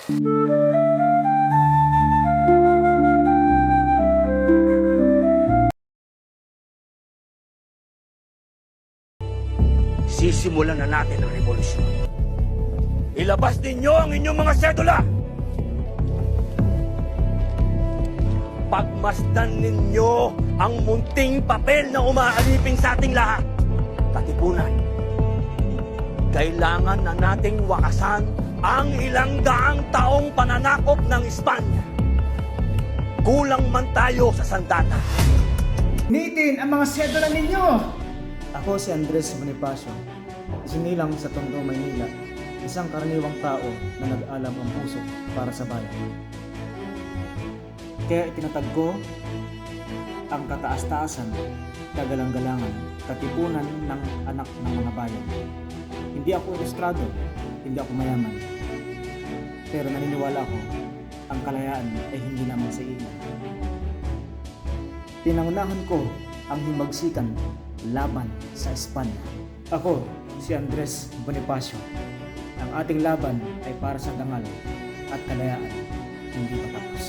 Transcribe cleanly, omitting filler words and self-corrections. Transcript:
Sisimulan na natin ang revolusyon. Ilabas ninyo ang inyong mga sedula! Pagmasdan ninyo ang munting papel na umaalipin sa ating lahat. Katipunan, kailangan na nating wakasan ang ilang daang taong pananakop ng Espanya. Kulang man tayo sa sandata. Nitin ang mga sedula ninyo! Ako si Andres Bonifacio, isinilang sa Tondo, Maynila, isang karaniwang tao na nag-alam ang puso para sa bayan. Kaya itinatag ko ang kataas-taasan, kagalang-galangan, katipunan ng anak ng mga bayan. Hindi ako ilustrado, hindi ako mayaman, pero naniniwala ko ang kalayaan ay hindi naman sa iyo. Pinangunahan ko ang himagsikan laban sa Espanya. Ako, si Andres Bonifacio. Ang ating laban ay para sa dangal at kalayaan, hindi pa tapos.